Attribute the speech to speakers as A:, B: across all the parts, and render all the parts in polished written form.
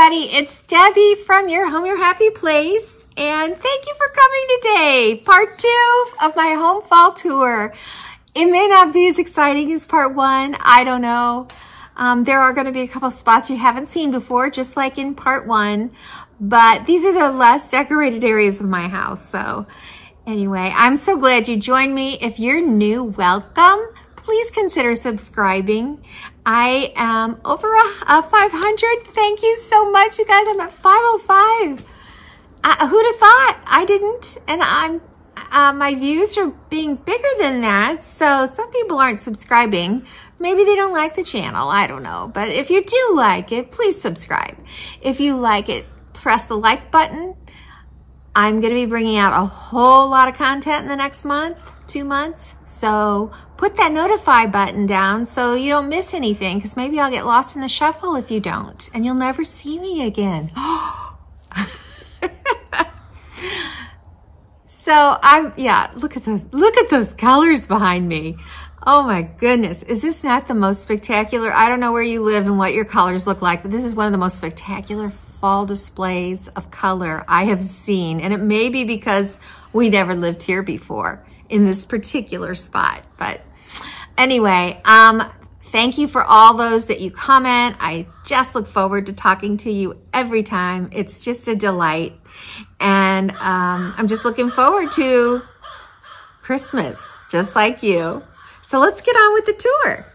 A: everybody, it's Debbie from Your Home, Your Happy Place, and thank you for coming today. Part 2 of my home fall tour. It may not be as exciting as part 1, I don't know. There are going to be a couple spots you haven't seen before, just like in part 1, but these are the less decorated areas of my house. So anyway, I'm so glad you joined me. If you're new, welcome. Please consider subscribing. I am over a 500. Thank you so much, you guys. I'm at 505. Who'd have thought? I didn't. And my views are being bigger than that. So some people aren't subscribing. Maybe they don't like the channel. I don't know. But if you do like it, please subscribe. If you like it, press the like button. I'm going to be bringing out a whole lot of content in the next month, 2 months. So put that notify button down so you don't miss anything, because maybe I'll get lost in the shuffle if you don't, and you'll never see me again. So look at those colors behind me. Oh my goodness. Is this not the most spectacular? I don't know where you live and what your colors look like, but this is one of the most spectacular fall displays of color I have seen. And it may be because we never lived here before in this particular spot. But anyway, thank you for all those that you comment. I just look forward to talking to you every time. It's just a delight. And I'm just looking forward to Christmas, just like you. So let's get on with the tour.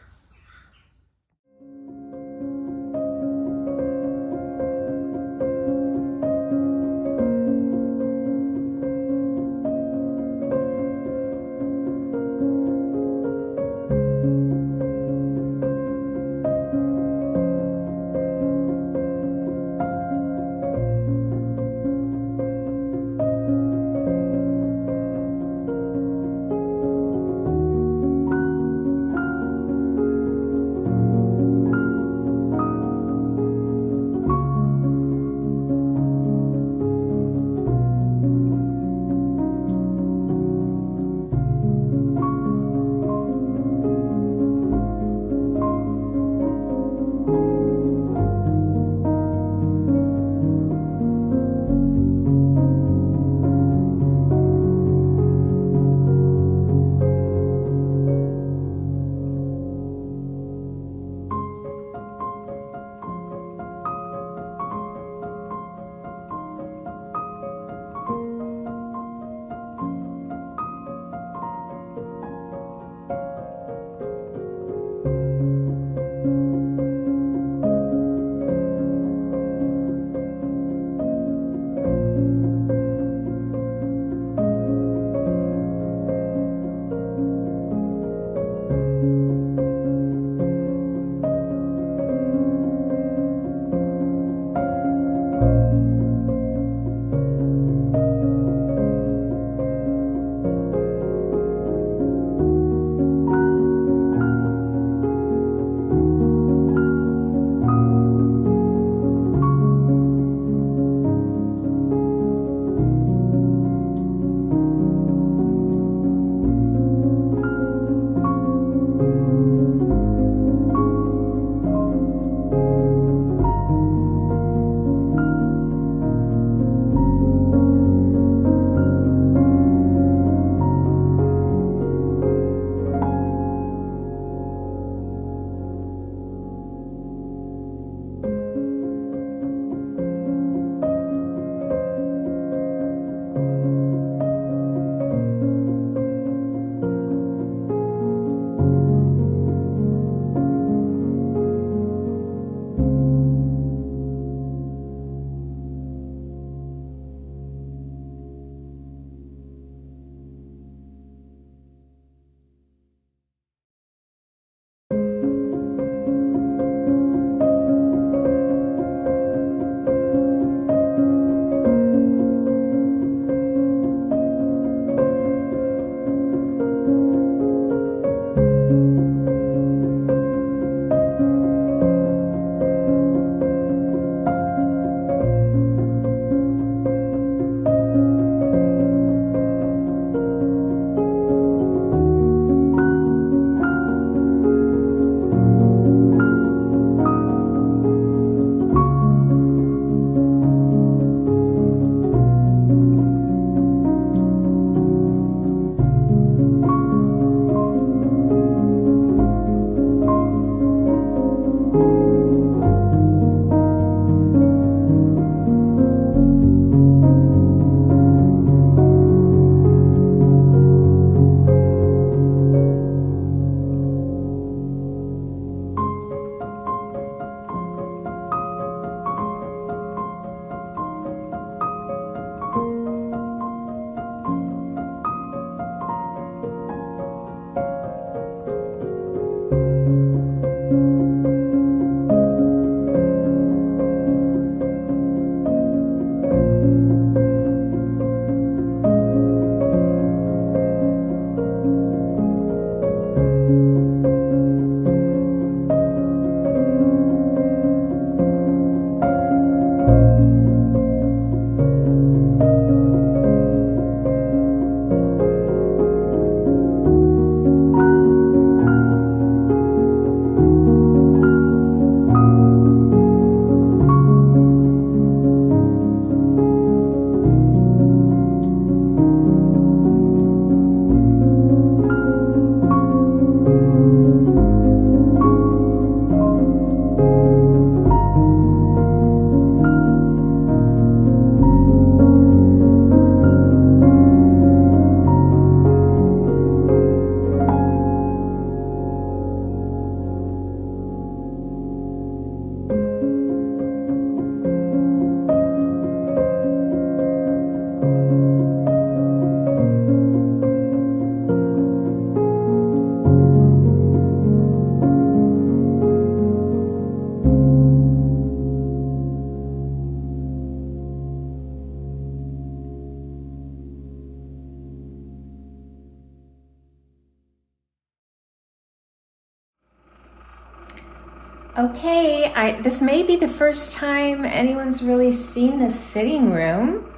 A: Okay, this may be the first time anyone's really seen the sitting room.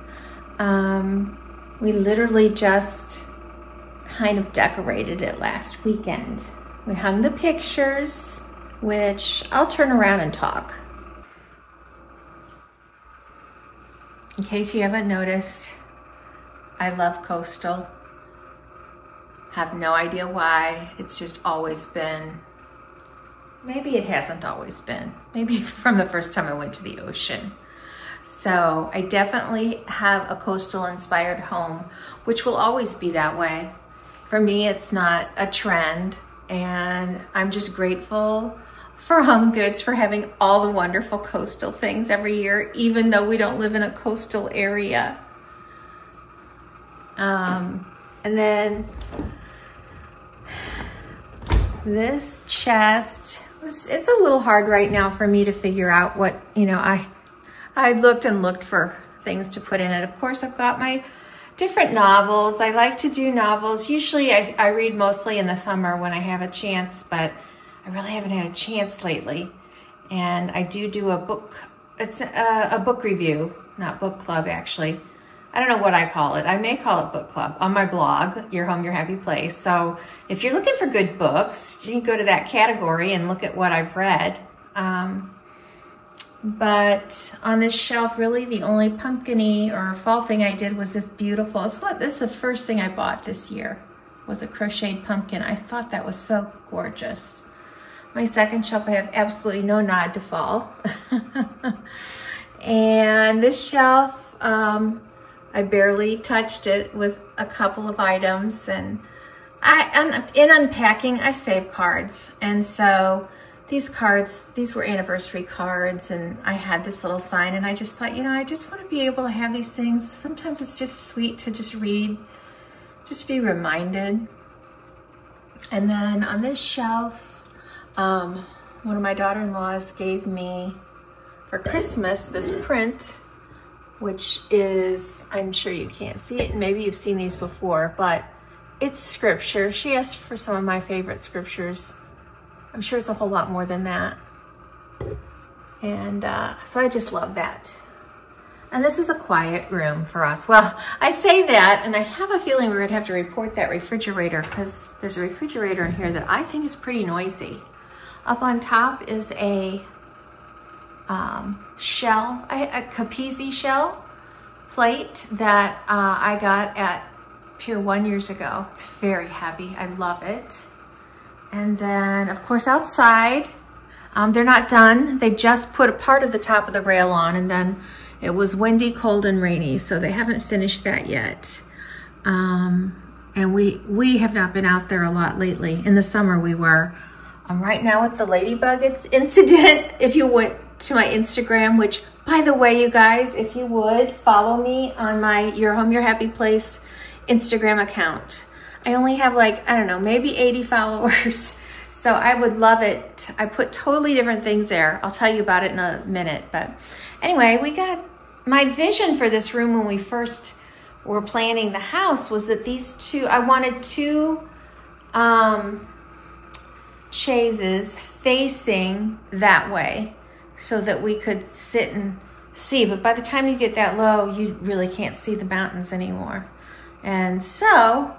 A: We literally just kind of decorated it last weekend. We hung the pictures, which I'll turn around and talk. In case you haven't noticed, I love coastal. Have no idea why. It's just always been. Maybe it hasn't always been. Maybe from the first time I went to the ocean. So I definitely have a coastal inspired home, which will always be that way. For me, it's not a trend, and I'm just grateful for Home Goods for having all the wonderful coastal things every year, even though we don't live in a coastal area. And then this chest, it's a little hard right now for me to figure out what, I looked and looked for things to put in it. Of course, I've got my different novels. I like to do novels. Usually I read mostly in the summer when I have a chance, but I really haven't had a chance lately. And I do a book, it's a book review, not book club actually. I don't know what I call it. I may call it book club on my blog, Your Home, Your Happy Place. So if you're looking for good books, you can go to that category and look at what I've read. But on this shelf, really the only pumpkin-y or fall thing I did was this beautiful, this is the first thing I bought this year, was a crocheted pumpkin. I thought that was so gorgeous. My second shelf, I have absolutely no nod to fall. And this shelf, I barely touched it with a couple of items, and in unpacking, I save cards. And so these cards, these were anniversary cards, and I had this little sign, and I just thought, I just want to be able to have these things. Sometimes it's just sweet to just read, just be reminded. And then on this shelf, one of my daughter-in-laws gave me for Christmas this print, which is, I'm sure you can't see it, and maybe you've seen these before, but it's scripture. She asked for some of my favorite scriptures. I'm sure it's a whole lot more than that. And so I just love that. And this is a quiet room for us. Well, I say that, and I have a feeling we're gonna have to report that refrigerator, because there's a refrigerator in here that I think is pretty noisy. Up on top is a shell, a Capizzi shell plate that I got at Pier 1 years ago. It's very heavy, I love it. And then of course outside, they're not done. They just put a part of the top of the rail on, and then it was windy, cold, and rainy, so they haven't finished that yet. And we have not been out there a lot lately. In the summer we were. Right now with the ladybug incident, if you went to my Instagram, which by the way, you guys, if you would follow me on my Your Home, Your Happy Place Instagram account. I only have like, I don't know, maybe 80 followers. So I would love it. I put totally different things there. I'll tell you about it in a minute. But anyway, we got my vision for this room when we first were planning the house was that these two, I wanted two chaises facing that way so that we could sit and see. But by the time you get that low, you really can't see the mountains anymore. And so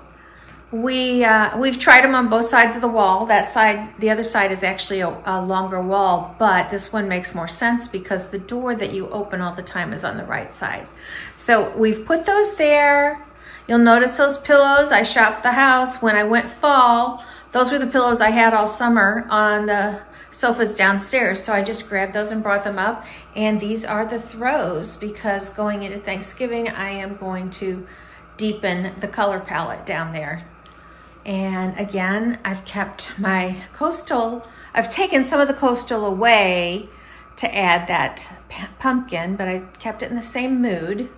A: we've tried them on both sides of the wall. That side, the other side is actually a longer wall, but this one makes more sense because the door that you open all the time is on the right side. So we've put those there. You'll notice those pillows. I shopped the house when I went fall. Those were the pillows I had all summer on the sofas downstairs. So I just grabbed those and brought them up. And these are the throws because going into Thanksgiving, I am going to deepen the color palette down there. And again, I've kept my coastal, I've taken some of the coastal away to add that pumpkin, but I kept it in the same mood.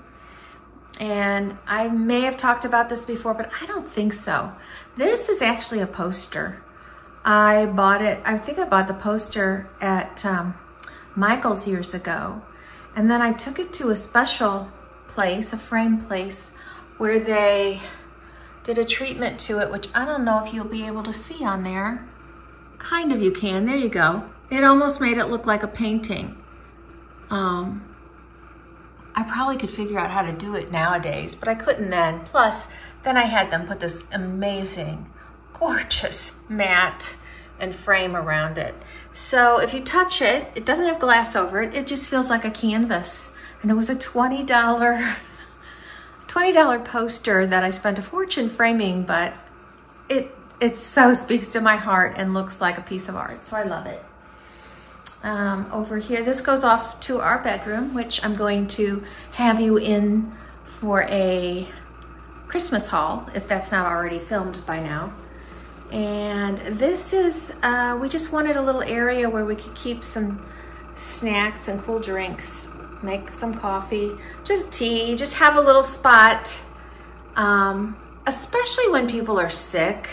A: And I may have talked about this before, but I don't think so. This is actually a poster. I bought it, I think I bought the poster at Michael's years ago. And then I took it to a special place, a frame place, where they did a treatment to it, which I don't know if you'll be able to see on there. Kind of you can, there you go. It almost made it look like a painting. I probably could figure out how to do it nowadays, but I couldn't then. Plus, then I had them put this amazing, gorgeous mat and frame around it. So if you touch it, it doesn't have glass over it. It just feels like a canvas. And it was a $20 poster that I spent a fortune framing, but it so speaks to my heart and looks like a piece of art. So I love it. Over here, this goes off to our bedroom, which I'm going to have you in for a Christmas haul, if that's not already filmed by now. And this is, we just wanted a little area where we could keep some snacks and cool drinks, make some coffee, just tea, just have a little spot, especially when people are sick.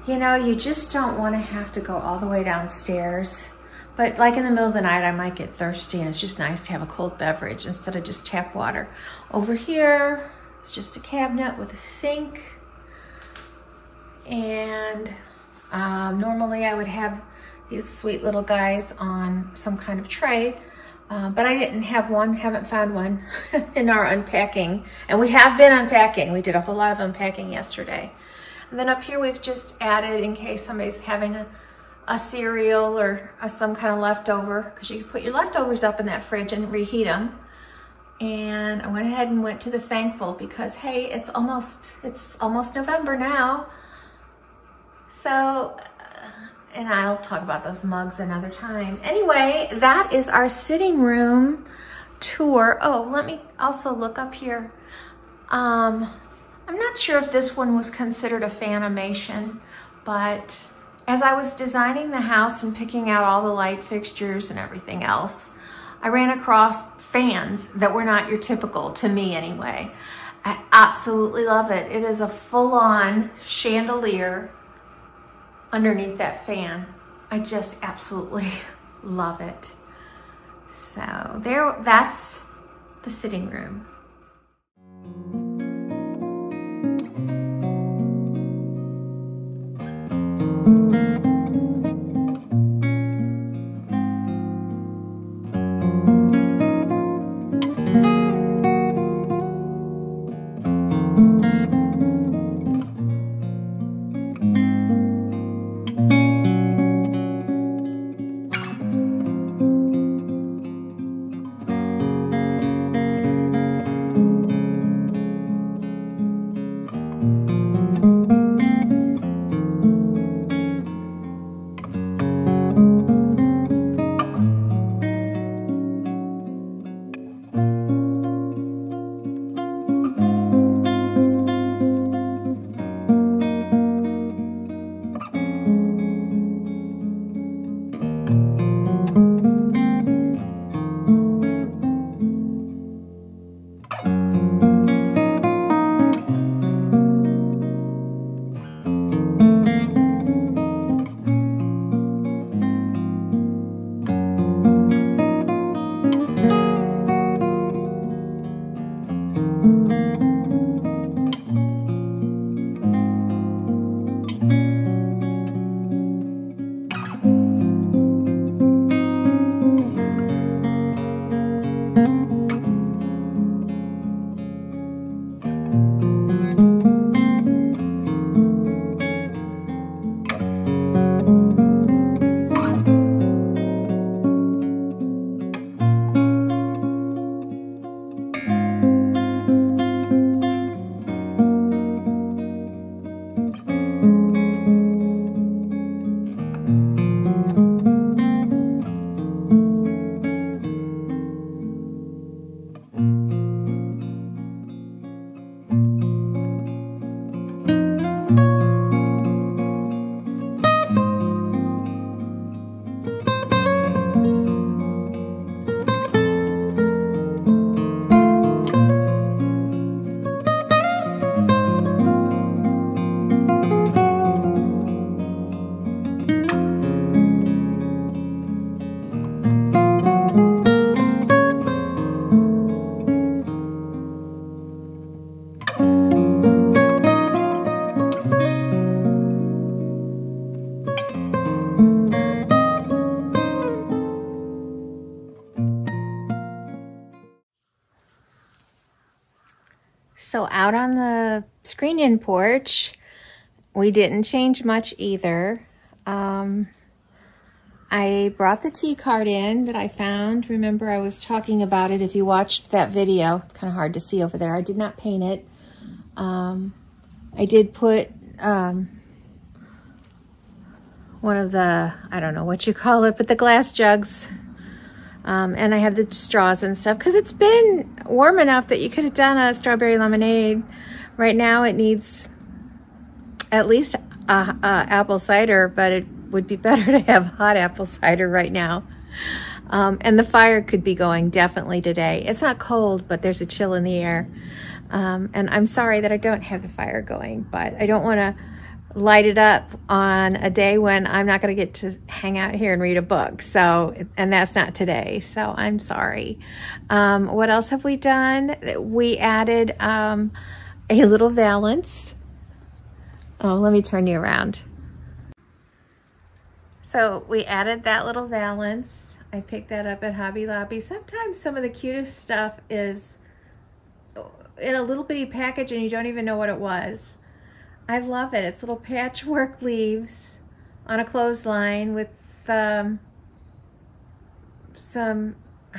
A: You know, you just don't want to have to go all the way downstairs. But like in the middle of the night, I might get thirsty, and it's just nice to have a cold beverage instead of just tap water. Over here, it's just a cabinet with a sink. And normally I would have these sweet little guys on some kind of tray, but I didn't have one, haven't found one in our unpacking. And we have been unpacking. We did a whole lot of unpacking yesterday. And then up here we've just added, in case somebody's having a cereal or some kind of leftover, because you can put your leftovers up in that fridge and reheat them. And I went ahead and went to the Thankful because, hey, it's almost November now. So, and I'll talk about those mugs another time. Anyway, that is our sitting room tour. Oh, let me also look up here. I'm not sure if this one was considered a fanimation, but as I was designing the house and picking out all the light fixtures and everything else, I ran across fans that were not your typical, to me anyway. I absolutely love it. It is a full-on chandelier underneath that fan. I just absolutely love it. So there, that's the sitting room. So out on the screen-in porch, we didn't change much either. I brought the tea card in that I found. Remember, I was talking about it if you watched that video. It's kind of hard to see over there. I did not paint it. I did put one of the, I don't know what you call it, but the glass jugs. And I have the straws and stuff because it's been warm enough that you could have done a strawberry lemonade. Right now it needs at least apple cider, but it would be better to have hot apple cider right now. And the fire could be going definitely today. It's not cold, but there's a chill in the air. And I'm sorry that I don't have the fire going, but I don't want to light it up on a day when I'm not going to get to hang out here and read a book. So, and that's not today. So I'm sorry. What else have we done? We added a little valance. Oh, let me turn you around. So we added that little valance. I picked that up at Hobby Lobby. Sometimes some of the cutest stuff is in a little bitty package and you don't even know what it was. I love it. It's little patchwork leaves on a clothesline with some,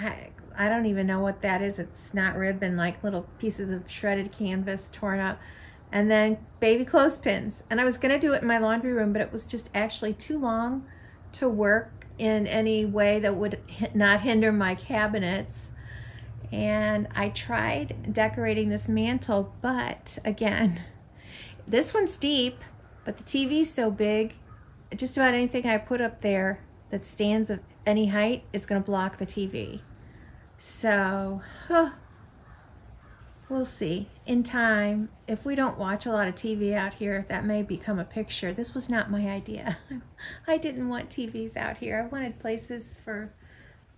A: I don't even know what that is. It's not ribbon, like little pieces of shredded canvas torn up. And then baby clothespins. And I was going to do it in my laundry room, but it was just actually too long to work in any way that would not hinder my cabinets. And I tried decorating this mantle, but again, this one's deep, but the TV's so big, just about anything I put up there that stands of any height is going to block the TV. So, we'll see. In time, if we don't watch a lot of TV out here, that may become a picture. This was not my idea. I didn't want TVs out here. I wanted places for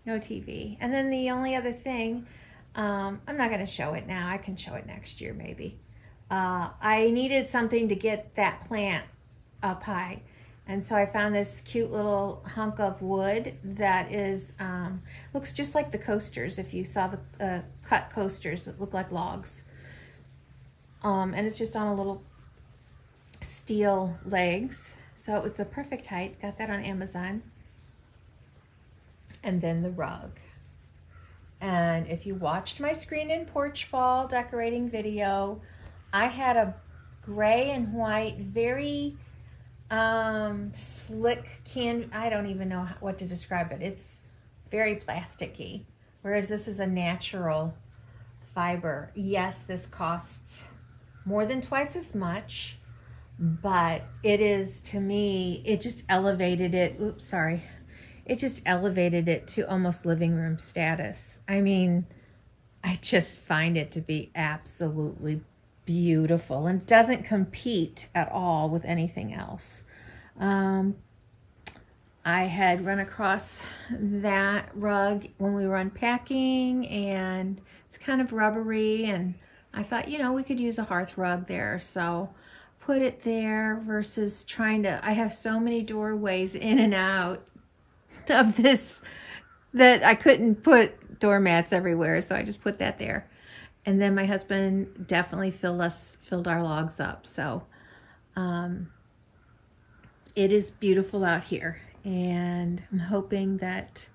A: no TV. And then the only other thing, I'm not going to show it now. I can show it next year maybe. I needed something to get that plant up high. And so I found this cute little hunk of wood that is, looks just like the coasters. If you saw the cut coasters that look like logs. And it's just on a little steel legs. So it was the perfect height. Got that on Amazon. And then the rug. And if you watched my screen-in porch fall decorating video, I had a gray and white, very slick I don't even know what to describe it. It's very plasticky, whereas this is a natural fiber. Yes, this costs more than twice as much, but it is, to me, it just elevated it. Oops, sorry. It just elevated it to almost living room status. I mean, I just find it to be absolutely beautiful and doesn't compete at all with anything else. I had run across that rug when we were unpacking, and it's kind of rubbery, and I thought, you know, we could use a hearth rug there, so put it there versus trying to, I have so many doorways in and out of this that I couldn't put doormats everywhere, so I just put that there. And then my husband definitely filled our logs up. So it is beautiful out here. And I'm hoping that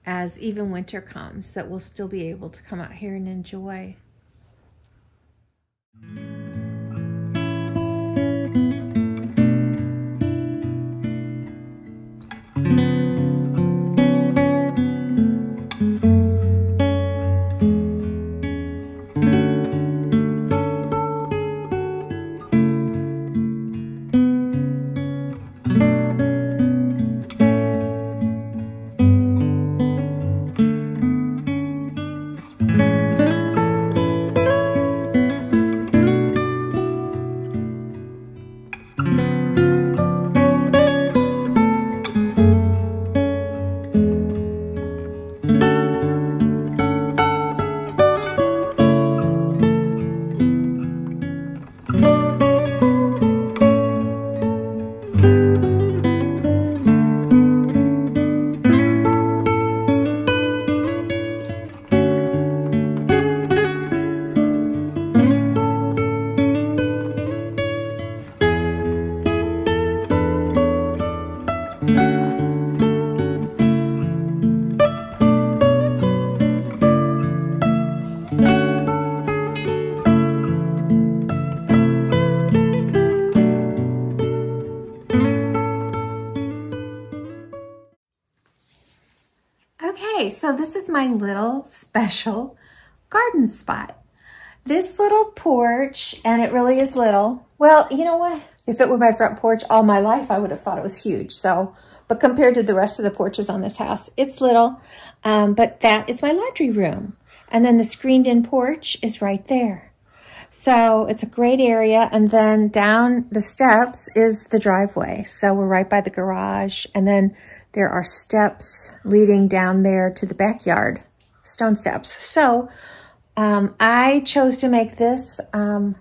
A: as even winter comes, that we'll still be able to come out here and enjoy. Okay, so this is my little special garden spot. This little porch, and it really is little. Well, you know what? If it were my front porch all my life, I would have thought it was huge. So, but compared to the rest of the porches on this house, it's little. But that is my laundry room. And then the screened-in porch is right there. So it's a great area. And then down the steps is the driveway. So we're right by the garage. And then there are steps leading down there to the backyard, stone steps. So I chose to make this a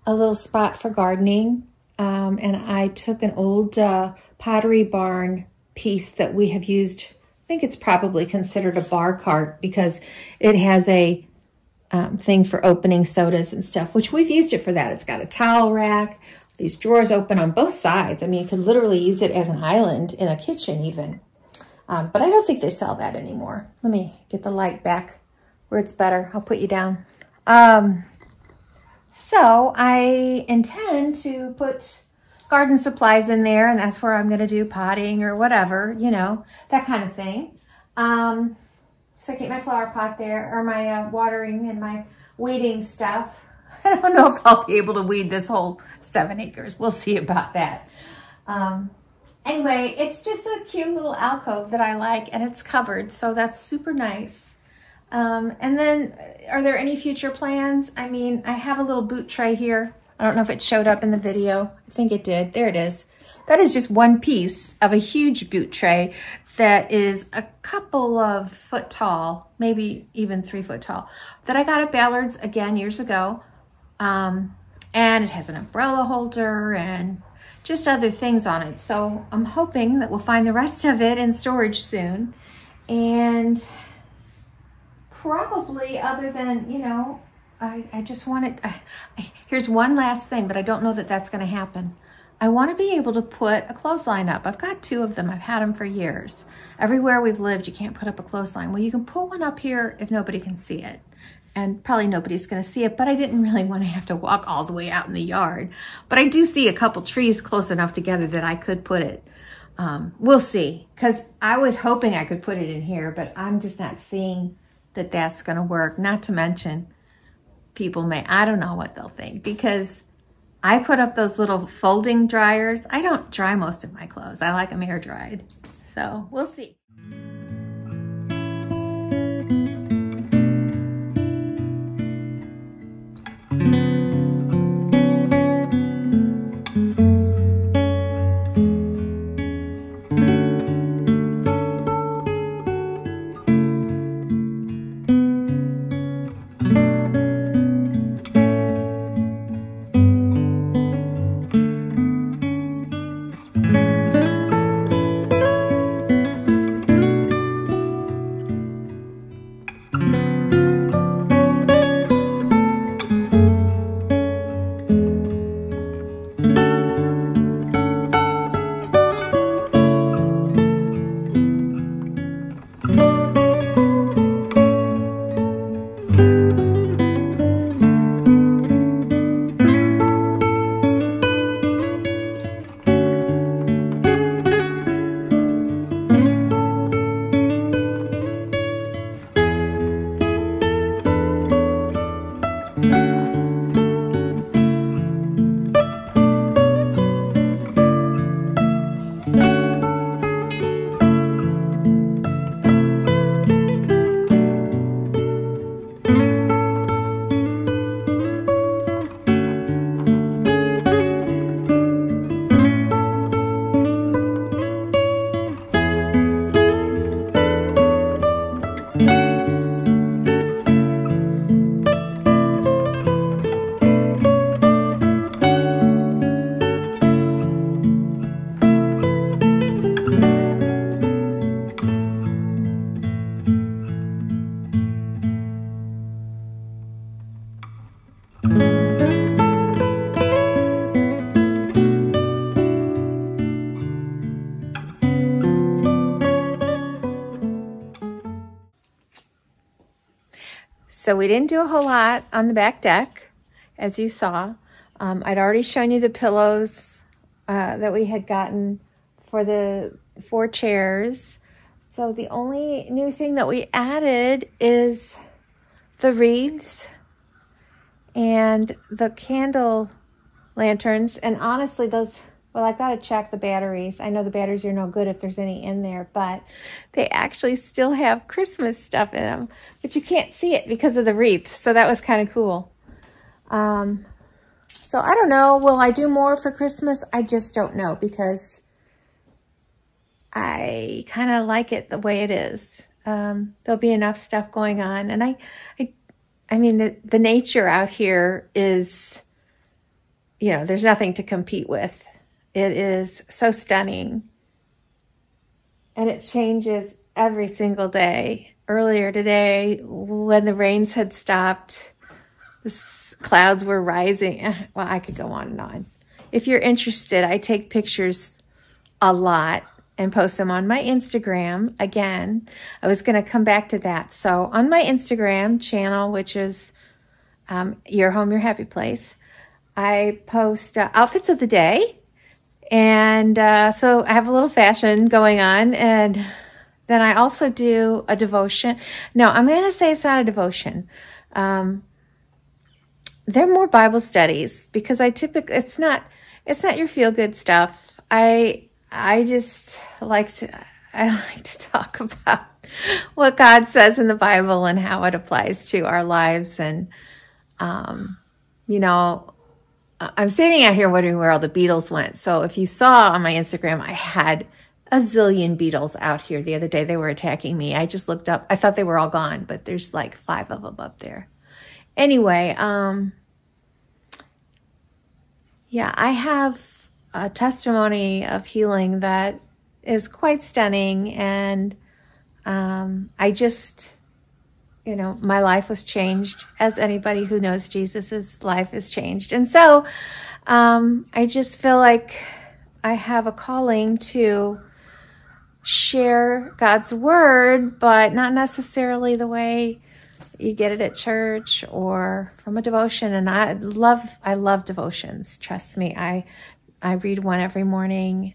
A: little spot for gardening. And I took an old Pottery Barn piece that we have used. I think it's probably considered a bar cart because it has a thing for opening sodas and stuff, which we've used it for that. It's got a towel rack. These drawers open on both sides. I mean, you could literally use it as an island in a kitchen even. But I don't think they sell that anymore. Let me get the light back where it's better. I'll put you down. So I intend to put garden supplies in there, and that's where I'm going to do potting or whatever, you know, that kind of thing. So I keep my flower pot there, or my watering and my weeding stuff. I don't know if I'll be able to weed this whole 7 acres. We'll see about that. Anyway, it's just a cute little alcove that I like, and it's covered, so that's super nice. And then, are there any future plans? I mean, I have a little boot tray here. I don't know if it showed up in the video. I think it did. There it is. That is just one piece of a huge boot tray that is a couple of foot tall, maybe even 3 foot tall, that I got at Ballard's again years ago. And it has an umbrella holder and just other things on it. So I'm hoping that we'll find the rest of it in storage soon. And probably other than, you know, I just wanted, here's one last thing, but I don't know that that's going to happen. I want to be able to put a clothesline up. I've got 2 of them. I've had them for years. Everywhere we've lived, you can't put up a clothesline. Well, you can put one up here if nobody can see it. And probably nobody's going to see it, but I didn't really want to have to walk all the way out in the yard. But I do see a couple trees close enough together that I could put it. We'll see, because I was hoping I could put it in here, but I'm just not seeing that that's going to work. Not to mention, people may, I don't know what they'll think, because I put up those little folding dryers. I don't dry most of my clothes. I like them air dried. So we'll see. So we didn't do a whole lot on the back deck, as you saw. I'd already shown you the pillows that we had gotten for the 4 chairs. So the only new thing that we added is the wreaths and the candle lanterns. And honestly, those, well, I've got to check the batteries. I know the batteries are no good if there's any in there, but they actually still have Christmas stuff in them. But you can't see it because of the wreaths. So that was kind of cool. So I don't know. Will I do more for Christmas? I just don't know, because I kind of like it the way it is. There'll be enough stuff going on. And I mean, the nature out here is, you know, there's nothing to compete with. It is so stunning. And it changes every single day. Earlier today, when the rains had stopped, the clouds were rising. Well, I could go on and on. If you're interested, I take pictures a lot and post them on my Instagram. Again, I was going to come back to that. So on my Instagram channel, which is Your Home, Your Happy Place, I post outfits of the day. And so I have a little fashion going on. And then I also do a devotion. No, I'm going to say it's not a devotion. They're more Bible studies, because it's not your feel-good stuff. I just like to talk about what God says in the Bible and how it applies to our lives. And, you know, I'm standing out here wondering where all the beetles went. So if you saw on my Instagram, I had a zillion beetles out here the other day. They were attacking me. I just looked up. I thought they were all gone, but there's like 5 of them up there. Anyway, yeah, I have a testimony of healing that is quite stunning. And I just, you know, my life was changed, as anybody who knows Jesus's life is changed. And so I just feel like I have a calling to share God's word, but not necessarily the way you get it at church or from a devotion. And I love devotions. Trust me. I read one every morning.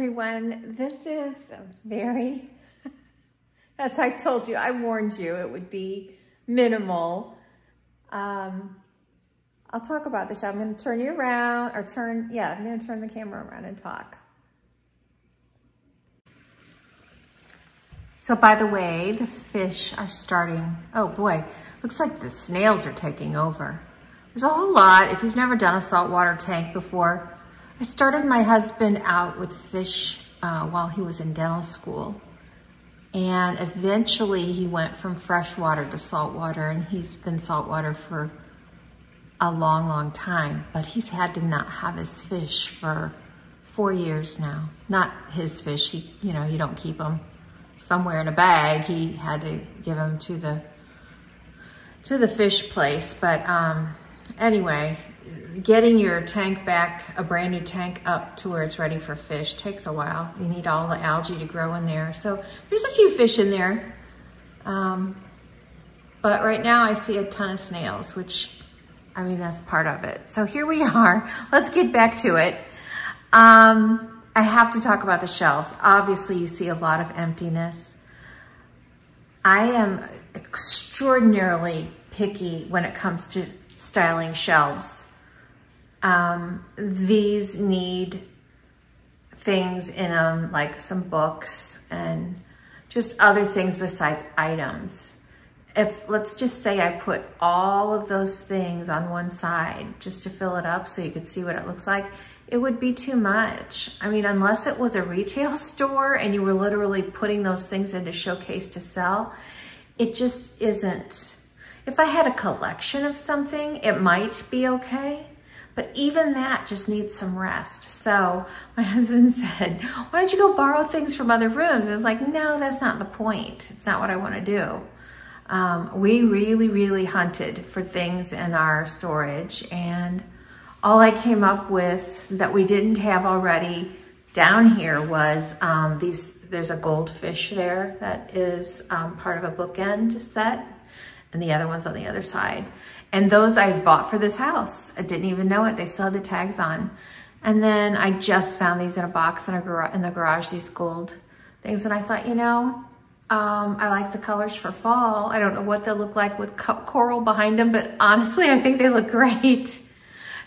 A: everyone. This is very, as I told you, I warned you it would be minimal. I'll talk about this. I'm going to turn you around, or I'm going to turn the camera around and talk. So by the way, the fish are starting, oh boy, looks like the snails are taking over. There's a whole lot. If you've never done a saltwater tank before, I started my husband out with fish while he was in dental school. And eventually he went from freshwater to saltwater, and he's been saltwater for a long, long time, but he's had to not have his fish for 4 years now. Not his fish, you don't keep them somewhere in a bag. He had to give them to the fish place. But anyway, getting your tank back, a brand new tank, up to where it's ready for fish takes a while. You need all the algae to grow in there. So there's a few fish in there. But right now I see a ton of snails, which, I mean, that's part of it. So here we are. Let's get back to it. I have to talk about the shelves. Obviously, you see a lot of emptiness. I am extraordinarily picky when it comes to styling shelves. These need things in them, like some books and just other things besides items. Let's just say I put all of those things on one side just to fill it up so you could see what it looks like, it would be too much. I mean, unless it was a retail store and you were literally putting those things into showcase to sell, it just isn't. If I had a collection of something, it might be okay, but even that just needs some rest. So my husband said, why don't you go borrow things from other rooms? And it's like, no, that's not the point. It's not what I want to do. We really, really hunted for things in our storage, and all I came up with that we didn't have already down here was there's a goldfish there that is part of a bookend set, and the other one's on the other side. And those I bought for this house. I didn't even know it. They still had the tags on. And then I just found these in a box in the garage, these gold things. And I thought, I like the colors for fall. I don't know what they'll look like with coral behind them, but honestly, I think they look great.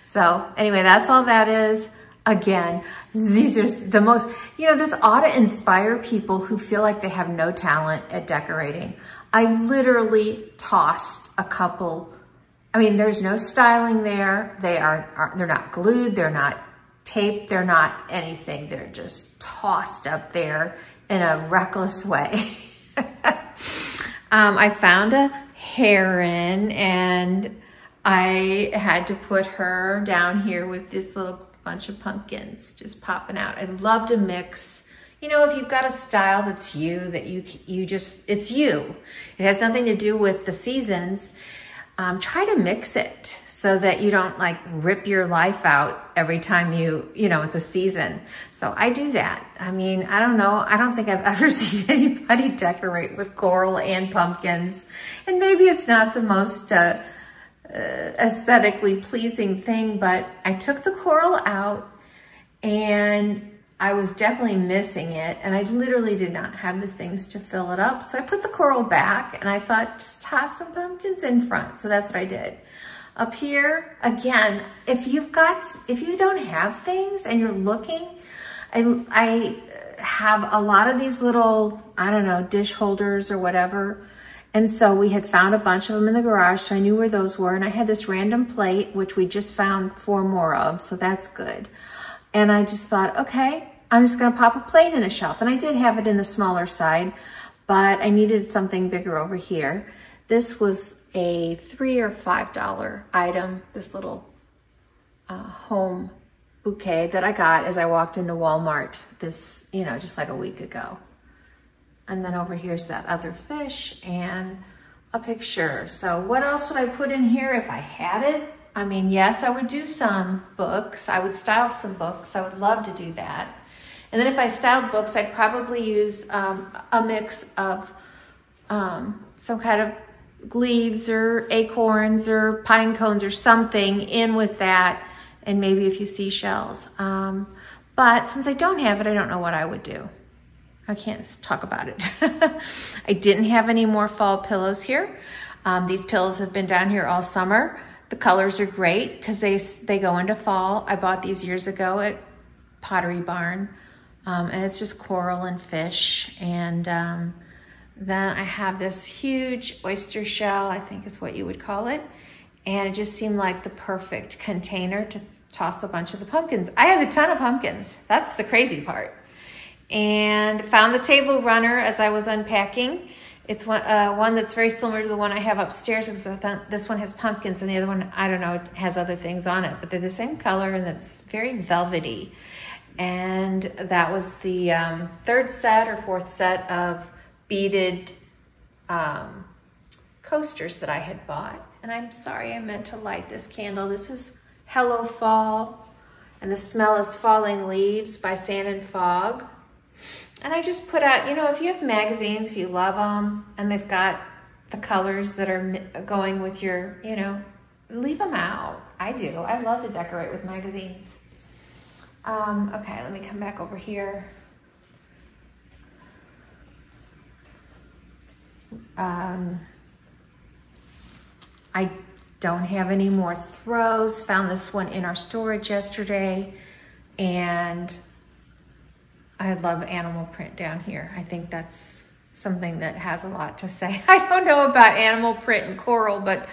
A: So anyway, that's all that is. Again, these are the most, this ought to inspire people who feel like they have no talent at decorating. I literally tossed a couple. I mean, there's no styling there. They're not glued. They're not taped. They're not anything. They're just tossed up there in a reckless way. I found a heron, and I had to put her down here with this little bunch of pumpkins just popping out. I love to mix. If you've got a style that's you, that it's you. It has nothing to do with the seasons. Try to mix it so that you don't like rip your life out every time it's a season. So I do that. I mean, I don't know. I don't think I've ever seen anybody decorate with coral and pumpkins. And maybe it's not the most aesthetically pleasing thing, but I took the coral out and I was definitely missing it, and I literally did not have the things to fill it up. So I put the coral back, and I thought, just toss some pumpkins in front. So that's what I did. Up here, again, if you don't have things and you're looking, I have a lot of these little, I don't know, dish holders or whatever. And so we had found a bunch of them in the garage, so I knew where those were. And I had this random plate, which we just found 4 more of, so that's good. And I just thought, okay, I'm just gonna pop a plate in a shelf. And I did have it in the smaller side, but I needed something bigger over here. This was a $3 or $5 item, this little home bouquet that I got as I walked into Walmart just like a week ago. And then over here's that other fish and a picture. So what else would I put in here if I had it? I mean, yes, I would do some books. I would style some books. I would love to do that. And then if I styled books, I'd probably use a mix of some kind of leaves or acorns or pine cones or something in with that, and maybe a few seashells. But since I don't have it, I don't know what I would do. I can't talk about it. I didn't have any more fall pillows here. These pillows have been down here all summer. The colors are great because they go into fall. I bought these years ago at Pottery Barn. And it's just coral and fish. And then I have this huge oyster shell, I think is what you would call it. And it just seemed like the perfect container to toss a bunch of the pumpkins. I have a ton of pumpkins. That's the crazy part. And found the table runner as I was unpacking. It's one that's very similar to the one I have upstairs, because I thought this one has pumpkins and the other one, I don't know, it has other things on it, but they're the same color and it's very velvety. And that was the third set or fourth set of beaded coasters that I had bought. And I'm sorry, I meant to light this candle. This is Hello Fall, and the smell is Falling Leaves by Sand and Fog. And I just put out, you know, if you have magazines, if you love them, and they've got the colors that are going with your, you know, leave them out. I do. I love to decorate with magazines. Okay, let me come back over here. I don't have any more throws. Found this one in our storage yesterday, and I love animal print down here. I think that's something that has a lot to say. I don't know about animal print and coral, but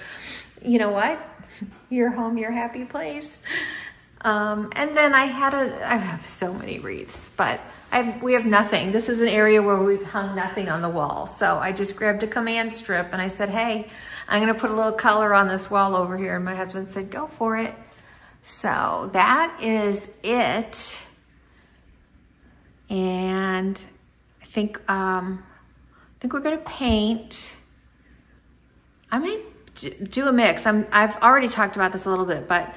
A: you know what? Your home, your happy place. And then I have so many wreaths, but we have nothing. This is an area where we've hung nothing on the wall. So I just grabbed a command strip and I said, hey, I'm gonna put a little color on this wall over here. And my husband said, go for it. So that is it. And I think we're gonna paint. I may do a mix. I've already talked about this a little bit, but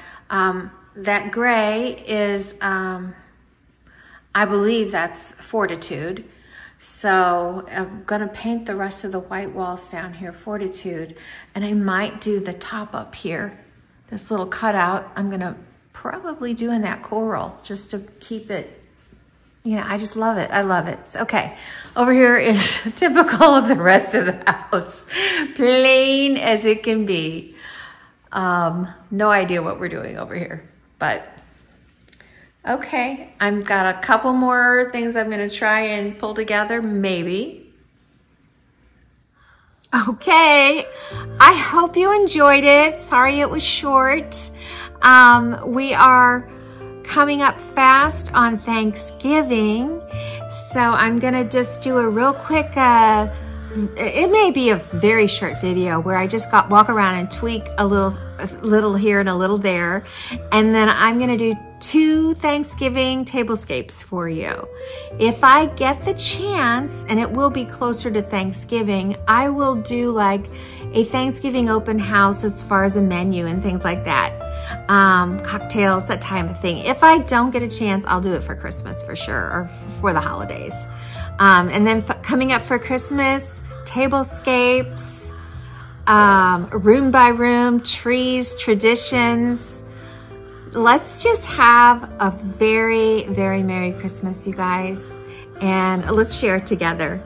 A: that gray is, I believe that's Fortitude. So I'm gonna paint the rest of the white walls down here, Fortitude, and I might do the top up here, this little cutout. I'm gonna probably do in that coral just to keep it. You know, I just love it. I love it. Okay, over here is typical of the rest of the house. Plain as it can be. No idea what we're doing over here, but okay. I've got a couple more things I'm gonna try and pull together, maybe. Okay, I hope you enjoyed it. Sorry it was short. We are coming up fast on Thanksgiving, so I'm gonna just do a real quick, it may be a very short video where I just walk around and tweak a little here and a little there, and then I'm gonna do 2 Thanksgiving tablescapes for you. If I get the chance, and it will be closer to Thanksgiving, I will do like a Thanksgiving open house as far as a menu and things like that. Cocktails, that type of thing. If I don't get a chance, I'll do it for Christmas for sure, or for the holidays. And then coming up for Christmas, tablescapes, room by room, trees, traditions. Let's just have a very, very Merry Christmas, you guys, and let's share it together.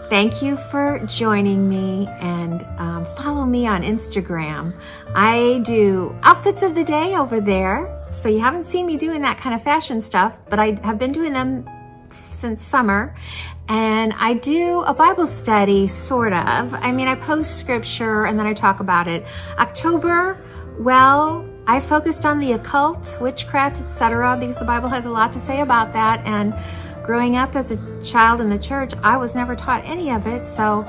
A: Thank you for joining me, and follow me on Instagram. I do outfits of the day over there. So you haven't seen me doing that kind of fashion stuff, but I have been doing them since summer. And I do a Bible study, sort of. I mean, I post scripture and then I talk about it. October, well, I focused on the occult, witchcraft, etc., because the Bible has a lot to say about that. And growing up as a child in the church, I was never taught any of it. So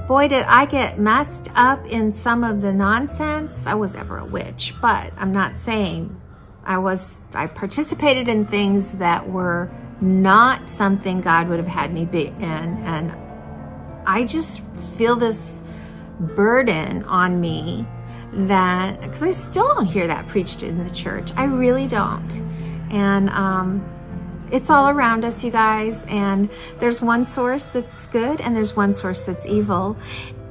A: boy, did I get messed up in some of the nonsense. I was never a witch, but I'm not saying I participated in things that were not something God would have had me be in. And I just feel this burden on me that, because I still don't hear that preached in the church. I really don't. And it's all around us, you guys. And there's one source that's good and there's one source that's evil.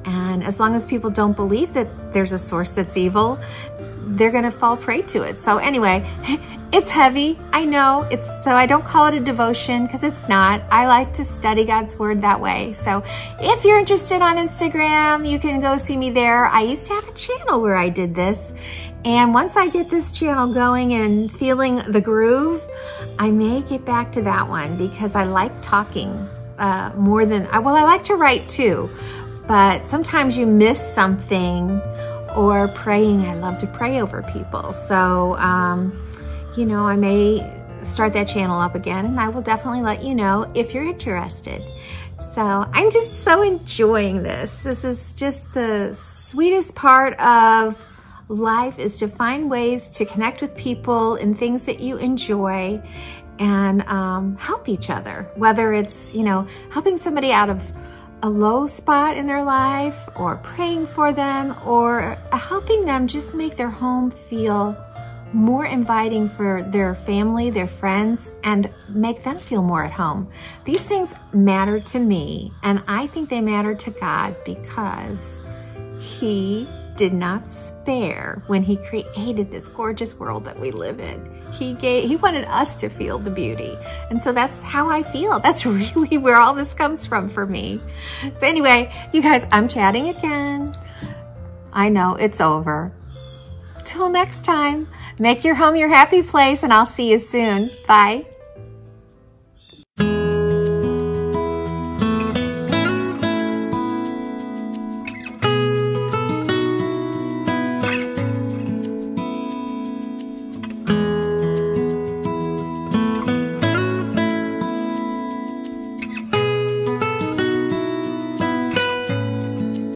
A: And as long as people don't believe that there's a source that's evil, they're gonna fall prey to it. So anyway, It's heavy, I know. So I don't call it a devotion because it's not. I like to study God's word that way. So if you're interested on Instagram, you can go see me there. I used to have a channel where I did this. And once I get this channel going and feeling the groove, I may get back to that one because I like talking more than, well, I like to write too, but sometimes you miss something, or praying. I love to pray over people. So, you know, I may start that channel up again, and I will definitely let you know if you're interested. So I'm just so enjoying this. This is just the sweetest part of life, is to find ways to connect with people and things that you enjoy, and help each other. Whether it's, you know, helping somebody out of a low spot in their life, or praying for them, or helping them just make their home feel more inviting for their family, their friends, and make them feel more at home. These things matter to me, and I think they matter to God because He did not spare when He created this gorgeous world that we live in. He wanted us to feel the beauty. And so that's how I feel. That's really where all this comes from for me. So anyway, you guys, I'm chatting again. I know it's over. Till next time, make your home your happy place, and I'll see you soon. Bye.